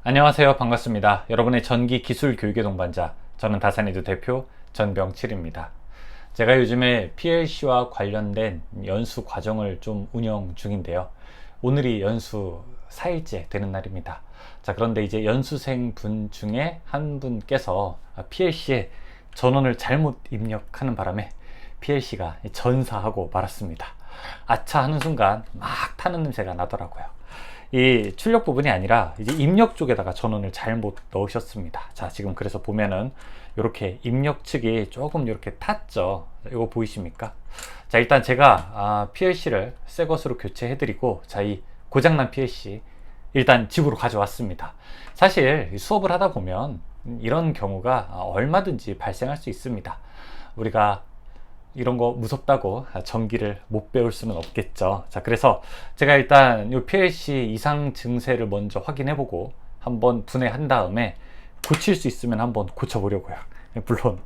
안녕하세요. 반갑습니다. 여러분의 전기 기술 교육의 동반자, 저는 다산에듀 대표 전병칠입니다. 제가 요즘에 PLC와 관련된 연수 과정을 좀 운영 중인데요. 오늘이 연수 4일째 되는 날입니다. 자, 그런데 이제 연수생 분 중에 한 분께서 PLC에 전원을 잘못 입력하는 바람에 PLC가 전사하고 말았습니다. 아차 하는 순간 막 타는 냄새가 나더라고요. 이 출력 부분이 아니라 이제 입력 쪽에다가 전원을 잘못 넣으셨습니다. 자, 지금 그래서 보면은 이렇게 입력 측이 조금 이렇게 탔죠. 이거 보이십니까? 자, 일단 제가 PLC를 새 것으로 교체해 드리고, 자, 이 고장난 PLC 일단 집으로 가져왔습니다. 사실 수업을 하다 보면 이런 경우가 얼마든지 발생할 수 있습니다. 우리가 이런 거 무섭다고 전기를 못 배울 수는 없겠죠. 자, 그래서 제가 일단 이 PLC 이상 증세를 먼저 확인해 보고 한번 분해한 다음에 고칠 수 있으면 한번 고쳐 보려고요. 물론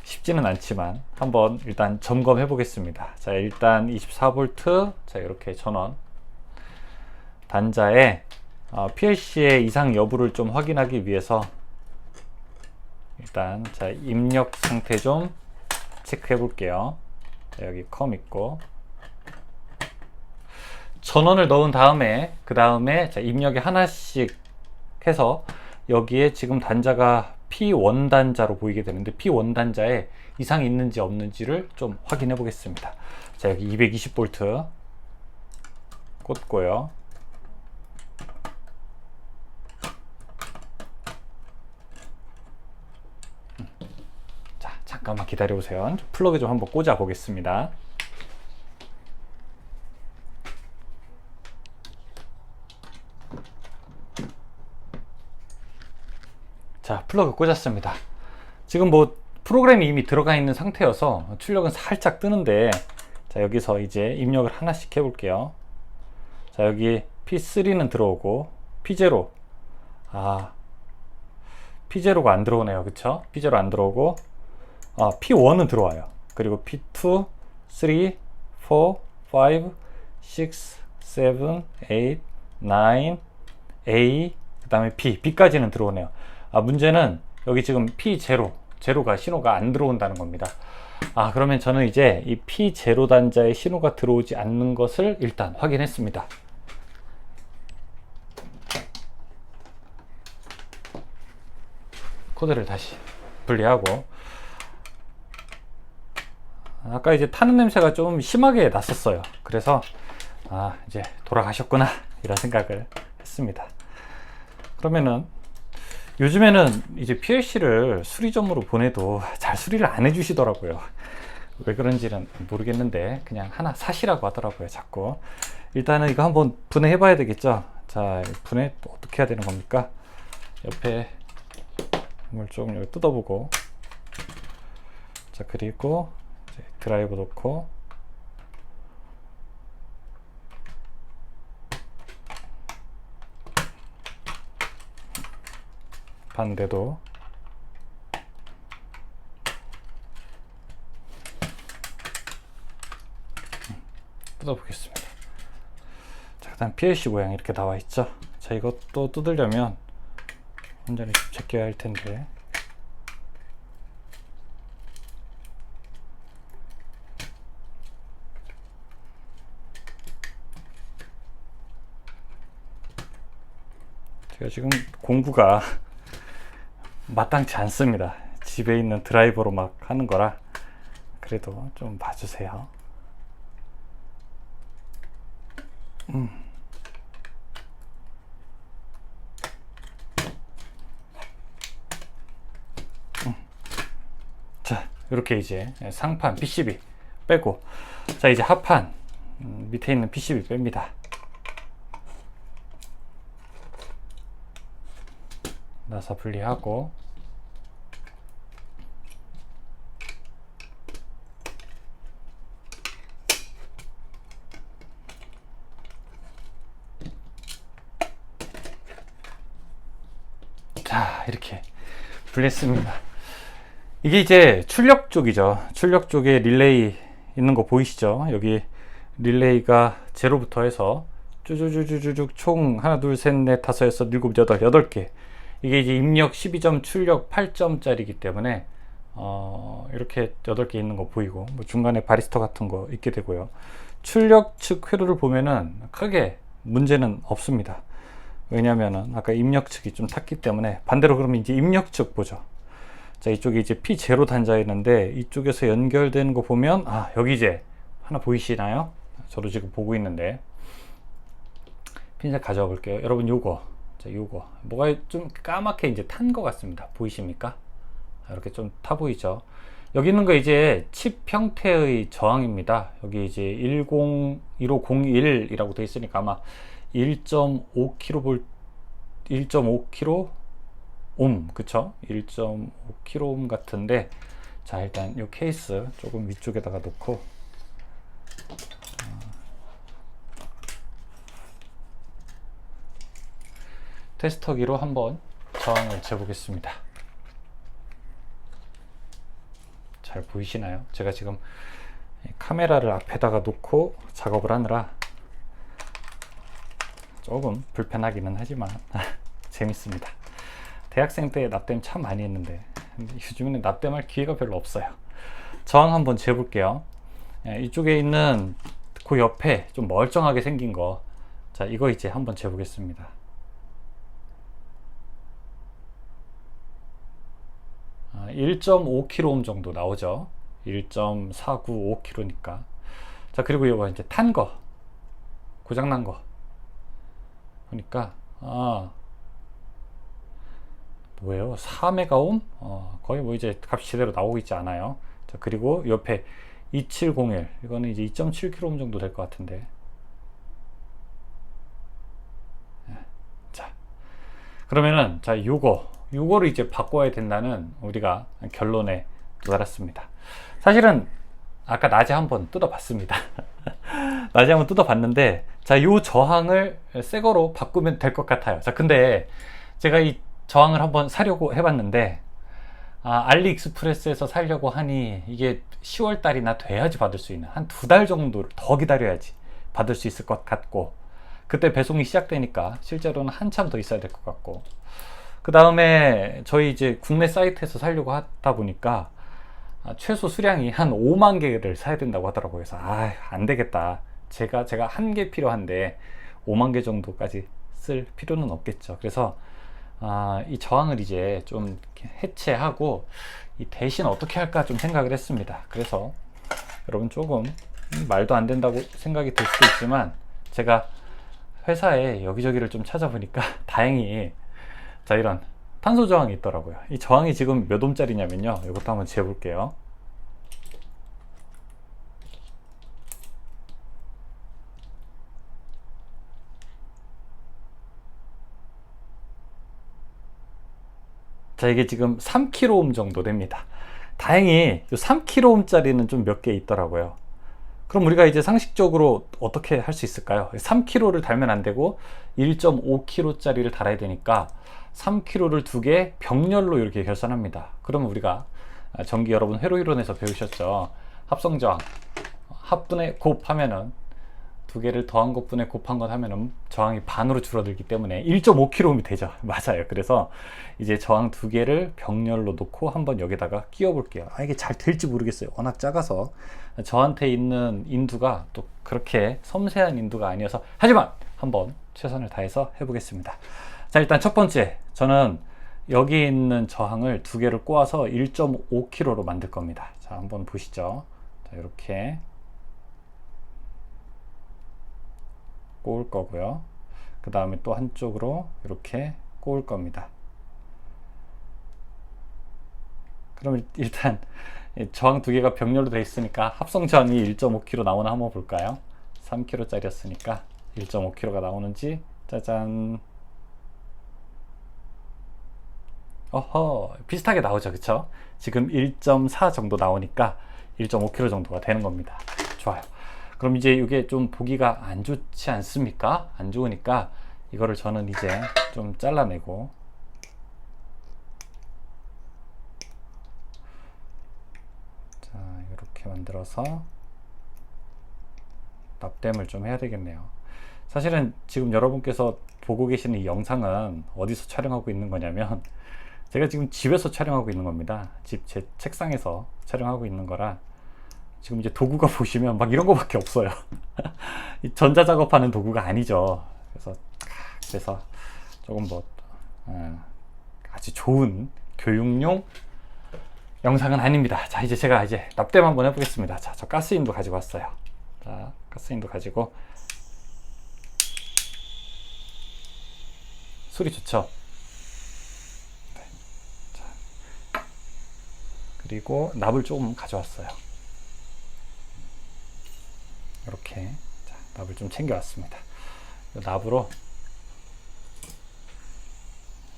쉽지는 않지만 한번 일단 점검해 보겠습니다. 자, 일단 24V, 자, 이렇게 전원 단자에 PLC의 이상 여부를 좀 확인하기 위해서 일단 자, 입력 상태 좀 체크해 볼게요. 여기 컴 있고, 전원을 넣은 다음에 그 다음에 입력에 하나씩 해서 여기에 지금 단자가 P1 단자로 보이게 되는데 P1 단자에 이상이 있는지 없는지를 좀 확인해 보겠습니다. 자, 여기 220V 꽂고요. 잠깐만 기다려 보세요. 플러그 좀 한번 꽂아 보겠습니다. 자, 플러그 꽂았습니다. 지금 뭐 프로그램이 이미 들어가 있는 상태여서 출력은 살짝 뜨는데, 자, 여기서 이제 입력을 하나씩 해 볼게요. 자, 여기 P3는 들어오고 P0, P0가 안 들어오네요. 그쵸? P0 안 들어오고 P1은 들어와요. 그리고 P2, 3, 4, 5, 6, 7, 8, 9, A, 그 다음에 B까지는 들어오네요. 문제는 여기 지금 P0, 제로가 신호가 안 들어온다는 겁니다. 그러면 저는 이제 이 P0 단자의 신호가 들어오지 않는 것을 일단 확인했습니다. 코드를 다시 분리하고, 아까 이제 타는 냄새가 좀 심하게 났었어요. 그래서 이제 돌아가셨구나 이런 생각을 했습니다. 그러면은 요즘에는 이제 PLC를 수리점으로 보내도 잘 수리를 안 해주시더라고요. 왜 그런지는 모르겠는데 그냥 하나 사시라고 하더라고요, 자꾸. 일단은 이거 한번 분해해 봐야 되겠죠. 자, 분해 어떻게 해야 되는 겁니까? 옆에 물 조금 여기 뜯어보고, 자, 그리고 드라이브 넣고, 반대도 뜯어보겠습니다. 자, 그다음 PLC 모양이 이렇게 나와 있죠. 자, 이것도 뜯으려면 완전히 제껴야 할 텐데, 제가 지금 공구가 마땅치 않습니다. 집에 있는 드라이버로 막 하는 거라. 그래도 좀 봐주세요. 자, 이렇게 이제 상판 PCB 빼고, 자, 이제 하판 밑에 있는 PCB 뺍니다. 나사 분리하고, 자, 이렇게 분리했습니다. 이게 이제 출력 쪽이죠. 출력 쪽에 릴레이 있는 거 보이시죠? 여기 릴레이가 제로부터 해서 쭈쭈쭈쭈쭉 총 하나 둘 셋 넷 다섯 여섯 일곱 여덟 8개. 이게 이제 입력 12점 출력 8점짜리이기 때문에 이렇게 8개 있는 거 보이고, 뭐 중간에 바리스타 같은 거 있게 되고요. 출력 측 회로를 보면은 크게 문제는 없습니다. 왜냐면은 아까 입력 측이 좀 탔기 때문에. 반대로 그러면 이제 입력 측 보죠. 자, 이쪽에 이제 P0 단자가 있는데 이쪽에서 연결되는 거 보면, 여기 이제 하나 보이시나요? 저도 지금 보고 있는데 핀셋 가져와 볼게요. 여러분, 요거 뭐가 좀 까맣게 이제 탄 것 같습니다. 보이십니까? 이렇게 좀 타 보이죠? 여기 있는 거 이제 칩 형태의 저항입니다. 여기 이제 1501이라고 되어 있으니까 아마 1.5kV 1.5kΩ 그쵸? 1.5kΩ 같은데, 자, 일단 이 케이스 조금 위쪽에다가 놓고 테스터기로 한번 저항을 재보겠습니다. 잘 보이시나요? 제가 지금 카메라를 앞에다가 놓고 작업을 하느라 조금 불편하기는 하지만 재밌습니다. 대학생 때 납땜 참 많이 했는데 요즘에는 납땜할 기회가 별로 없어요. 저항 한번 재볼게요. 이쪽에 있는 그 옆에 좀 멀쩡하게 생긴 거, 자, 이거 이제 한번 재보겠습니다. 1.5kΩ 정도 나오죠. 1.495kΩ니까. 자, 그리고 이거 이제 탄 거, 고장난 거 보니까 뭐예요? 4메가옴? 거의 뭐 이제 값이 제대로 나오고 있지 않아요. 자, 그리고 옆에 2701, 이거는 이제 2.7kΩ 정도 될 것 같은데. 자, 그러면은, 자, 요거를 이제 바꿔야 된다는 우리가 결론에 도달했습니다. 사실은 아까 낮에 한번 뜯어봤습니다. 낮에 한번 뜯어봤는데, 자, 요 저항을 새 거로 바꾸면 될 것 같아요. 자, 근데 제가 이 저항을 한번 사려고 해봤는데, 알리익스프레스에서 사려고 하니 이게 10월 달이나 돼야지 받을 수 있는, 한 2달 정도를 더 기다려야지 받을 수 있을 것 같고, 그때 배송이 시작되니까 실제로는 한참 더 있어야 될 것 같고, 그 다음에 저희 이제 국내 사이트에서 사려고 하다 보니까 최소 수량이 한 5만 개를 사야 된다고 하더라고요. 그래서 안 되겠다. 제가 한 개 필요한데 5만 개 정도까지 쓸 필요는 없겠죠. 그래서 이 저항을 이제 좀 해체하고 이 대신 어떻게 할까 좀 생각을 했습니다. 그래서 여러분, 조금 말도 안 된다고 생각이 들 수도 있지만 제가 회사에 여기저기를 좀 찾아보니까 다행히, 자, 이런 탄소 저항이 있더라고요. 이 저항이 지금 몇 옴짜리냐면요, 이것도 한번 재볼게요. 자, 이게 지금 3kΩ 정도 됩니다. 다행히 이 3kΩ 짜리는 좀 몇 개 있더라고요. 그럼 우리가 이제 상식적으로 어떻게 할 수 있을까요? 3kg를 달면 안 되고 1.5kg 짜리를 달아야 되니까 3kg를 2개 병렬로 이렇게 결산합니다. 그러면 우리가 전기, 여러분 회로 이론에서 배우셨죠? 합성저항, 합분의 곱하면은 2개를 더한 것분의 곱한 것 하면은 저항이 반으로 줄어들기 때문에 1.5kΩ이 되죠. 맞아요. 그래서 이제 저항 2개를 병렬로 놓고 한번 여기다가 끼워 볼게요. 이게 잘 될지 모르겠어요. 워낙 작아서. 저한테 있는 인두가 또 그렇게 섬세한 인두가 아니어서, 하지만 한번 최선을 다해서 해보겠습니다. 자, 일단 첫 번째, 저는 여기 있는 저항을 2개를 꼬아서 1.5kg로 만들 겁니다. 자, 한번 보시죠. 자, 이렇게 꼬을 거고요. 그 다음에 또 한쪽으로 이렇게 꼬을 겁니다. 그럼 일단 저항 2개가 병렬로 되어 있으니까 합성 저항이 1.5kg 나오나 한번 볼까요? 3kg 짜리였으니까 1.5kg가 나오는지, 짜잔. 비슷하게 나오죠. 그쵸? 지금 1.4 정도 나오니까 1.5kg 정도가 되는 겁니다. 좋아요. 그럼 이제 이게 좀 보기가 안 좋지 않습니까? 안 좋으니까 이거를 저는 이제 좀 잘라내고, 자, 이렇게 만들어서 납땜을 좀 해야 되겠네요. 사실은 지금 여러분께서 보고 계시는 이 영상은 어디서 촬영하고 있는 거냐면 제가 지금 집에서 촬영하고 있는 겁니다. 집 제 책상에서 촬영하고 있는 거라 지금 이제 도구가 보시면 막 이런 거밖에 없어요. 이 전자작업하는 도구가 아니죠. 그래서 조금 뭐 아주 좋은 교육용 영상은 아닙니다. 자, 이제 제가 이제 납땜 한번 해보겠습니다. 자, 저 가스인도 가지고 왔어요. 자, 가스인도 가지고 소리 좋죠? 네. 자, 그리고 납을 조금 가져왔어요. 이렇게 자, 납을 좀 챙겨왔습니다. 이 납으로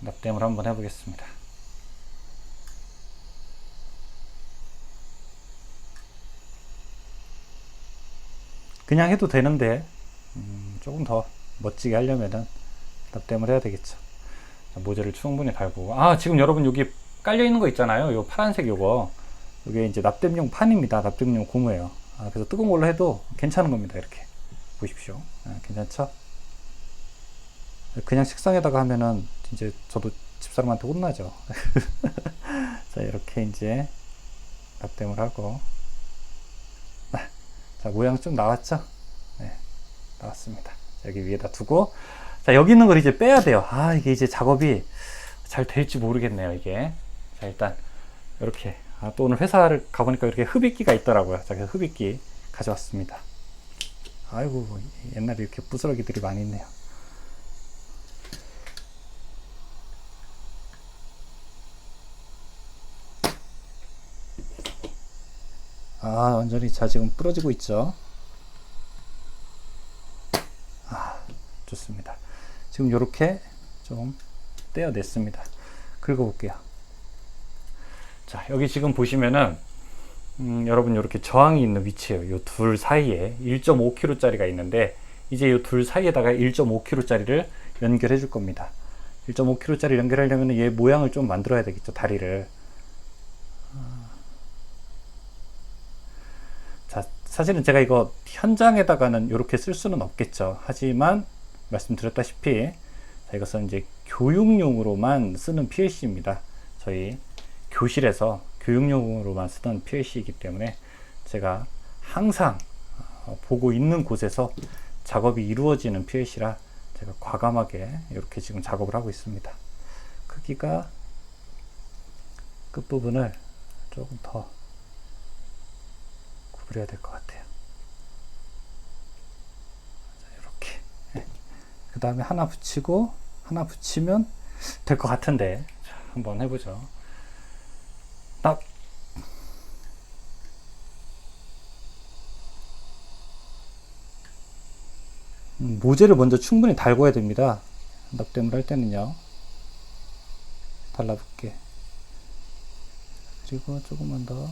납땜을 한번 해보겠습니다. 그냥 해도 되는데 조금 더 멋지게 하려면은 납땜을 해야 되겠죠. 자, 모재를 충분히 달고, 지금 여러분 여기 깔려 있는 거 있잖아요. 요 파란색 요거, 이게 이제 납땜용 판입니다. 납땜용 고무예요. 그래서 뜨거운 걸로 해도 괜찮은 겁니다. 이렇게 보십시오. 괜찮죠? 그냥 식상에다가 하면은 이제 저도 집사람한테 혼나죠. 자, 이렇게 이제 납땜을 하고, 자, 모양 좀 나왔죠? 네, 나왔습니다. 여기 위에다 두고, 자, 여기 있는 걸 이제 빼야 돼요. 이게 이제 작업이 잘 될지 모르겠네요, 이게. 자, 일단, 이렇게. 또 오늘 회사를 가보니까 이렇게 흡입기가 있더라고요. 자, 그래서 흡입기 가져왔습니다. 아이고, 옛날에 이렇게 부스러기들이 많이 있네요. 완전히 자, 지금 부러지고 있죠. 좋습니다. 지금 이렇게 좀 떼어냈습니다. 긁어볼게요. 자, 여기 지금 보시면은 여러분 이렇게 저항이 있는 위치예요. 이 둘 사이에 1.5kg 짜리가 있는데 이제 이 둘 사이에다가 1.5kg 짜리를 연결해 줄 겁니다. 1.5kg 짜리 연결하려면 얘 모양을 좀 만들어야 되겠죠. 다리를. 자, 사실은 제가 이거 현장에다가는 이렇게 쓸 수는 없겠죠. 하지만 말씀드렸다시피 자, 이것은 이제 교육용으로만 쓰는 PLC입니다. 저희 교실에서 교육용으로만 쓰던 PLC이기 때문에 제가 항상 보고 있는 곳에서 작업이 이루어지는 PLC라 제가 과감하게 이렇게 지금 작업을 하고 있습니다. 크기가 끝부분을 조금 더 구부려야 될 것 같아요. 자, 이렇게. 그 다음에 하나 붙이고 하나 붙이면 될 것 같은데, 자, 한번 해보죠. 모재를 먼저 충분히 달궈야 됩니다. 납땜을 할 때는요. 달라붙게. 그리고 조금만 더.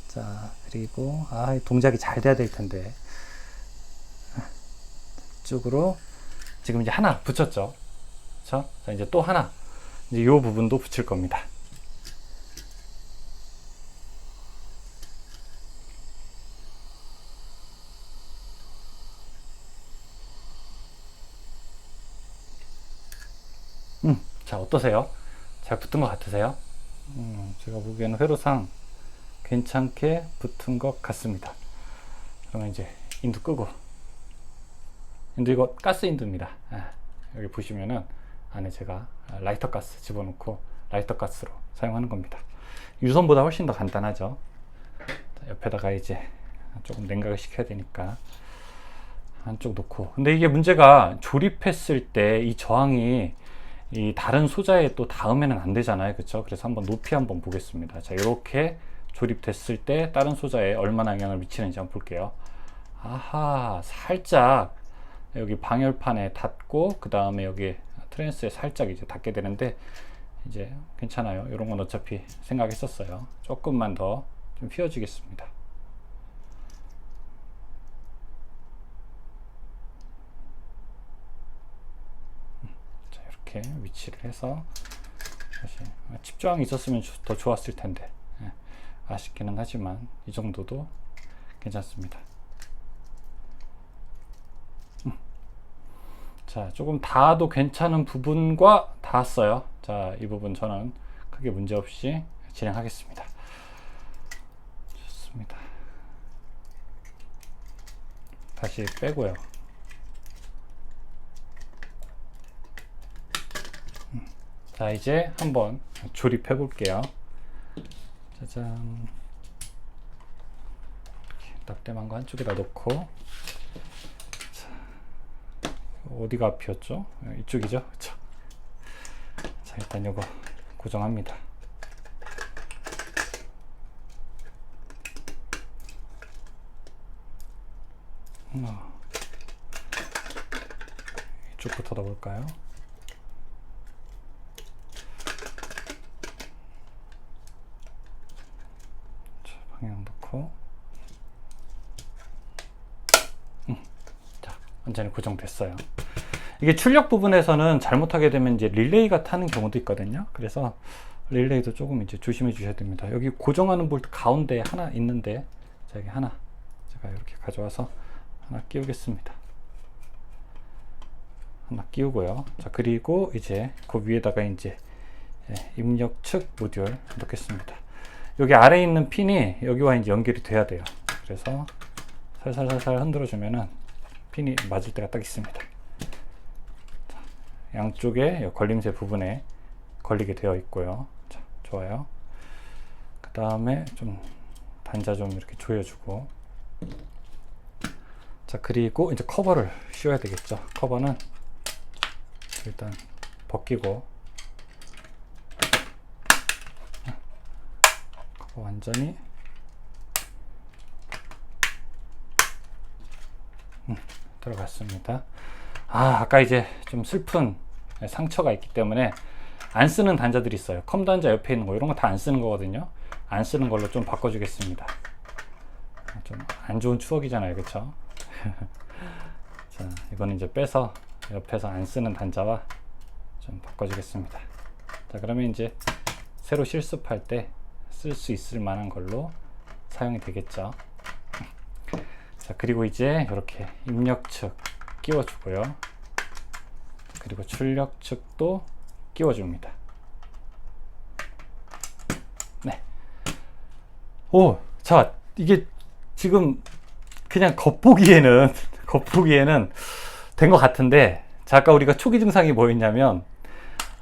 자, 그리고 동작이 잘 돼야 될 텐데. 이쪽으로 지금 이제 하나 붙였죠. 그렇죠? 자, 이제 또 하나. 이제 이 부분도 붙일 겁니다. 자, 어떠세요? 잘 붙은 것 같으세요? 제가 보기에는 회로상 괜찮게 붙은 것 같습니다. 그러면 이제 인두 끄고, 인두 이거 가스 인두입니다. 여기 보시면은 안에 제가 라이터 가스 집어넣고 라이터 가스로 사용하는 겁니다. 유선보다 훨씬 더 간단하죠. 자, 옆에다가 이제 조금 냉각을 시켜야 되니까 한쪽 놓고, 근데 이게 문제가 조립했을 때 이 저항이 이 다른 소자에 또 닿으면 안 되잖아요. 그쵸? 그래서 한번 높이 한번 보겠습니다. 자, 이렇게 조립됐을 때 다른 소자에 얼마나 영향을 미치는지 한번 볼게요. 살짝 여기 방열판에 닿고 그 다음에 여기 트랜스에 살짝 이제 닿게 되는데 이제 괜찮아요. 이런 건 어차피 생각했었어요. 조금만 더 좀 휘어주겠습니다. 자, 이렇게 위치를 해서 사실 칩 저항이 있었으면 더 좋았을 텐데, 아쉽기는 하지만 이 정도도 괜찮습니다. 자, 조금 닿아도 괜찮은 부분과 닿았어요. 자, 이 부분 저는 크게 문제없이 진행하겠습니다. 좋습니다. 다시 빼고요. 자, 이제 한번 조립해 볼게요. 짜잔. 납땜한 거 한쪽에다 놓고, 자, 어디가 앞이었죠? 이쪽이죠? 그쵸? 자, 일단 이거 고정합니다. 이쪽부터 넣어볼까요? 자, 방향 놓고, 자, 완전히 고정됐어요. 이게 출력 부분에서는 잘못하게 되면 이제 릴레이가 타는 경우도 있거든요. 그래서 릴레이도 조금 이제 조심해 주셔야 됩니다. 여기 고정하는 볼트 가운데 하나 있는데, 자, 여기 하나 제가 이렇게 가져와서 하나 끼우겠습니다. 하나 끼우고요. 자, 그리고 이제 그 위에다가 이제 입력 측 모듈 넣겠습니다. 여기 아래에 있는 핀이 여기와 이제 연결이 돼야 돼요. 그래서 살살살살 흔들어 주면은 핀이 맞을 때가 딱 있습니다. 자, 양쪽에 걸림새 부분에 걸리게 되어 있고요. 자, 좋아요. 그 다음에 좀 단자 좀 이렇게 조여주고, 자, 그리고 이제 커버를 씌워야 되겠죠. 커버는 일단 벗기고, 커버 완전히 들어갔습니다. 아까 이제 좀 슬픈 상처가 있기 때문에 안 쓰는 단자들이 있어요. 컴 단자 옆에 있는 거, 이런 거 다 안 쓰는 거거든요. 안 쓰는 걸로 좀 바꿔주겠습니다. 좀 안 좋은 추억이잖아요, 그쵸? 자, 이거는 이제 빼서 옆에서 안 쓰는 단자와 좀 바꿔주겠습니다. 자, 그러면 이제 새로 실습할 때 쓸 수 있을 만한 걸로 사용이 되겠죠. 자, 그리고 이제 이렇게 입력 측 끼워주고요. 그리고 출력 측도 끼워줍니다. 네. 오, 자, 이게 지금 그냥 겉보기에는 된 것 같은데, 자, 아까 우리가 초기 증상이 뭐였냐면,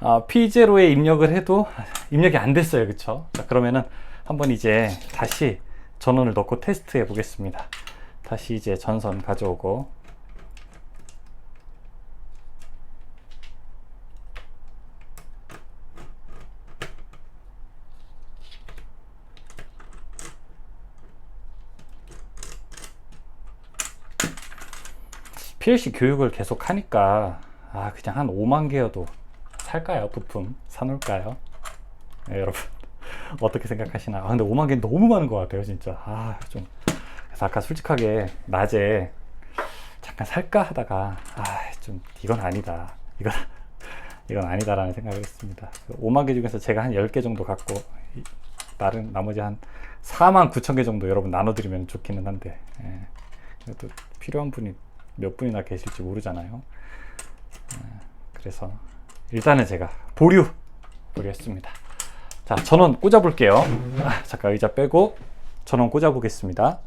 P0에 입력을 해도 입력이 안 됐어요. 그쵸? 자, 그러면은 한번 이제 다시 전원을 넣고 테스트 해 보겠습니다. 다시 이제 전선 가져오고, PLC 교육을 계속 하니까 그냥 한 5만 개여도 살까요? 부품 사놓을까요? 네, 여러분 어떻게 생각하시나? 근데 5만 개 너무 많은 것 같아요, 진짜. 좀 그래서 아까 솔직하게 낮에 잠깐 살까 하다가 좀 이건 아니다, 이건 아니다라는 생각을 했습니다. 5만 개 중에서 제가 한 10개 정도 갖고 다른 나머지 한 4만 9천 개 정도 여러분 나눠드리면 좋기는 한데, 또 필요한 분이 몇 분이나 계실지 모르잖아요. 그래서 일단은 제가 보류했습니다. 자, 전원 꽂아 볼게요. 잠깐 의자 빼고 전원 꽂아 보겠습니다.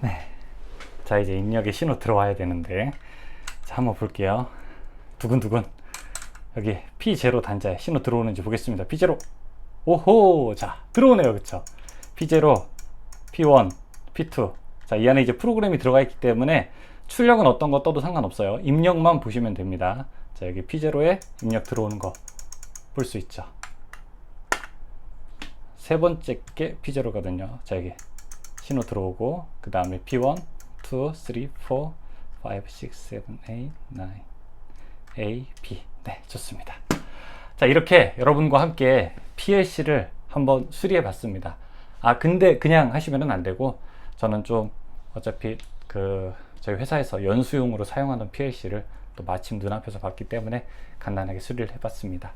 네. 자, 이제 입력의 신호 들어와야 되는데, 자, 한번 볼게요. 두근두근. 여기 P0 단자에 신호 들어오는지 보겠습니다. P0. 오호! 자, 들어오네요. 그쵸? P0, P1, P2. 자, 이 안에 이제 프로그램이 들어가 있기 때문에 출력은 어떤 거 떠도 상관없어요. 입력만 보시면 됩니다. 자, 여기 P0에 입력 들어오는 거 볼 수 있죠. 세 번째 게 P0거든요. 자, 여기 신호 들어오고, 그 다음에 P1, 2, 3, 4, 5, 6, 7, 8, 9, A, B. 네, 좋습니다. 자, 이렇게 여러분과 함께 PLC를 한번 수리해 봤습니다. 근데 그냥 하시면 안 되고, 저는 좀 어차피 저희 회사에서 연수용으로 사용하는 PLC를 또 마침 눈앞에서 봤기 때문에 간단하게 수리를 해봤습니다.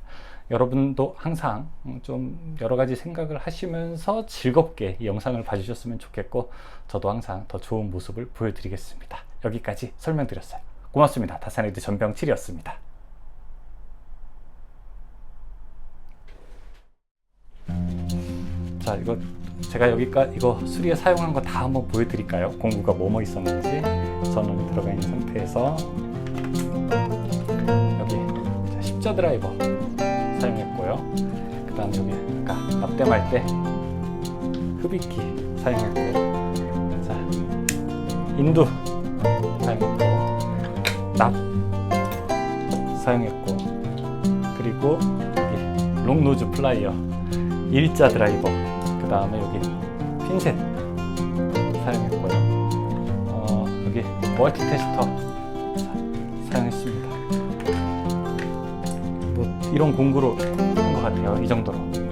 여러분도 항상 좀 여러 가지 생각을 하시면서 즐겁게 이 영상을 봐주셨으면 좋겠고, 저도 항상 더 좋은 모습을 보여드리겠습니다. 여기까지 설명드렸어요. 고맙습니다. 다산에드 전병칠이었습니다. 자, 제가 이거 수리에 사용한 거 다 한번 보여드릴까요? 공구가 뭐뭐 있었는지. 전원이 들어가 있는 상태에서 여기 십자 드라이버 사용했고요. 그 다음에 여기 아까 납땜할 때 흡입기 사용했고, 자, 인두 사용했고, 납 사용했고, 그리고 여기 롱노즈 플라이어, 일자 드라이버, 그 다음에 여기 핀셋 사용했고요. 여기 멀티 테스터 사용했습니다. 뭐 이런 공구로 한 것 같아요. 이 정도로.